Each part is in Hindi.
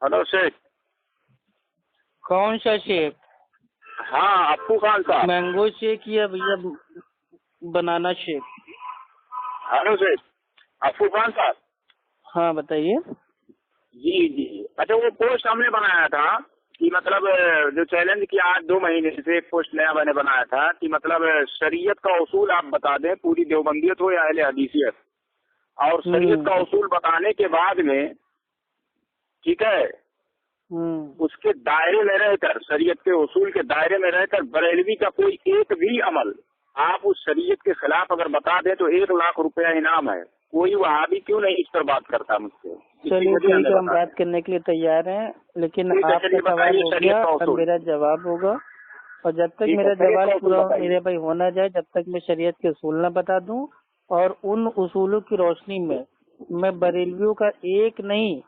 हेलो शेख। कौन सा शेक? हाँ अप्पू खान साहब। मैंगो शेक या भैया banana shake? Hello Sheikh Appu Khan साहब। हाँ बताइए। जी जी। अच्छा वो पोस्ट हमने बनाया था कि मतलब जो चैलेंज किया आज 2 महीने से एक पोस्ट नया मैंने बनाया था कि मतलब शरीयत का उसूल आप बता दें, पूरी देवबंदियत हो या अहले हदीसियत, और शरीयत का उसूल बताने के बाद में, ठीक है, उसके दायरे में रहकर, शरीयत के उसूल के दायरे में रहकर बरेलवी का कोई एक भी अमल आप उस शरीयत के खिलाफ अगर बता दें तो 1 लाख रुपया इनाम है। कोई वहाबी क्यों नहीं इस पर बात करता मुझसे? चलिए ठीक है, हम बात करने के लिए तैयार हैं, लेकिन आपका सवाल हो गया, अब मेरा जवाब होगा। और जब तक मेरा जवाब पूरा मेरे भाई होना जाए, जब तक मैं शरीयत के उसूल न बता दूं, और उन उसूलों की रोशनी में मैं बरेलवियों का एक नहीं,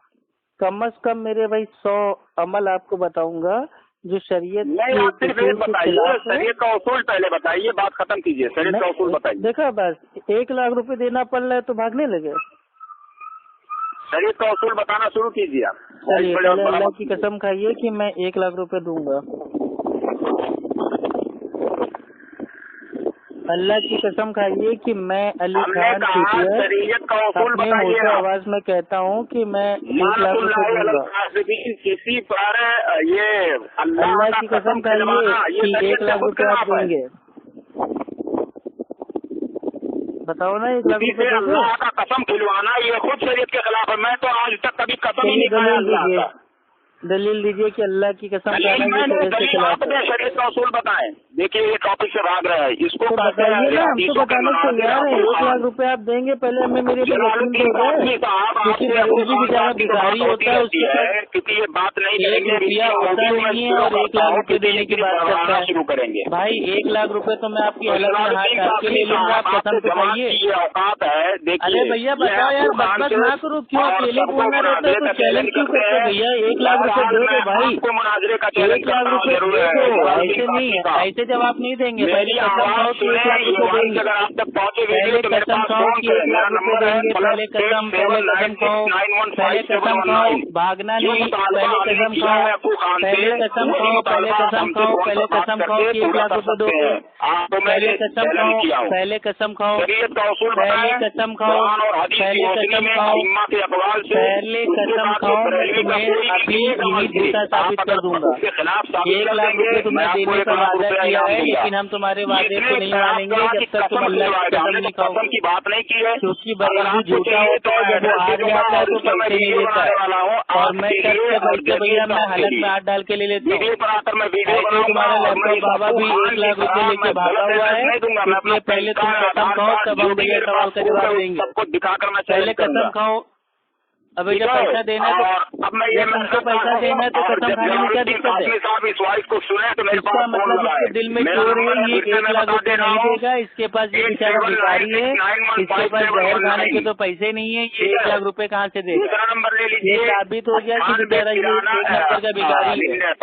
कम से कम मेरे भाई 100 अमल आपको बताऊंगा जो शरीयत के खिलाफ। शरीयत का उसूल पहले बताइए, बात खत्म कीजिए, शरीयत का उसूल बताइए। देखा, बस 1 लाख रुपए देना पड़ रहा है तो भागने लगे। शरीयत का उसूल बताना शुरू कीजिए आप। चलिए पहले अल्लाह की कसम खाइए कि मैं 1 लाख रुपए दूंगा। अल्लाह की कसम खाइए कि मैं अली खान शरीयत का उसूल अपने मुँह आवाज में कहता हूँ कि मैं 1 लाख रुपए दूंगा। किसी पर ये अल्लाह की कसम खाइए कि 1 लाख रुपए आप देंगे। बताओ ना, 1 लाख रुपए अल्लाह का कसम खिलवाना ये खुद शरीयत के खिलाफ है। मैं तो आज तक कभी कसम ही नहीं खाया अल्लाह का। दलील दीजिए कि अल्लाह की कसम खाना ये शरीयत के खिलाफ है। शरीयत का उसूल बताएं। देखिए ये टॉपिक से भाग रहा है, इसको बताइए ना, हम तो बताने को तैयार है। 1 लाख रुपए आप देंगे, पहले हमें मेरे पे यकीन तो हो जाए। क्योंकि बरेलवी बेचारा भिखारी होता है, उसके पास क्योंकि ये बात नहीं 1 रुपया होता नहीं है और 1 लाख रुपए देने की बात करता है। शुरू करेंगे भाई 1 लाख रुपए तो मैं आपकी हालत में हाथ डाल के ले लूंगा, आप कसम तो खाइए। औकात है। अरे भैया बताओ यार, बकबक ना करो, क्यों अकेले बोलना रहता है, तो चैलेंज क्यों करते भैया? 1 लाख रुपए दे दो भाई, 1 लाख रुपए दे दो। ऐसे नहीं है, ऐसे जवाब नहीं देंगे। पहले कसम खाओ कि 1 लाख रुपए देंगे, पहले कसम खाओ कि 1 लाख रुपए देंगे। पहले कसम खाओ, पहले कसम खाओ, भागना नहीं। पहले कसम खाओ, पहले कसम खाओ, पहले कसम खाओ, पहले कसम खाओ कि 1 लाख रुपए दोगे। पहले कसम खाओ, पहले कसम खाओ, पहले कसम खाओ, पहले कसम खाओ, पहले कसम खाओ। मैं तुम्हें अभी यही झूठा साबित कर दूंगा। 1 लाख रुपए तुमने देने का वादा किया है, लेकिन हम तुम्हारे वादे को नहीं मानेंगे जब तक तुम अल्लाह की कसम नहीं खाओ। की बात नहीं की है, क्योंकि बरेलवी झूठा होता है, जब वो हार जाता है तो पैसे नहीं देता है। और मैं करके भैया मैं हालत में हाथ डाल के ले लेता हूँ। ऐसे तुम्हारा लैपटॉप बाबा भी 1 लाख रुपए लेके भागा हुआ है, इसलिए पहले तुम कसम खाओ, तब हम भैया सवाल का जवाब देंगे। पहले कसम खाओ। अब जब पैसा देना है तो जब तुमको पैसा देना है तो कसम खाने में क्या दिक्कत है? इसका मतलब इसके दिल में चोर है, ये 1 लाख रुपए नहीं देगा। इसके पास ये बेचारा भिखारी है, इसके पास जहर खाने के तो पैसे नहीं है, ये 1 लाख रुपए कहाँ से देगा? ये साबित हो गया कि बेचारा ये 1 नंबर का भिखारी है।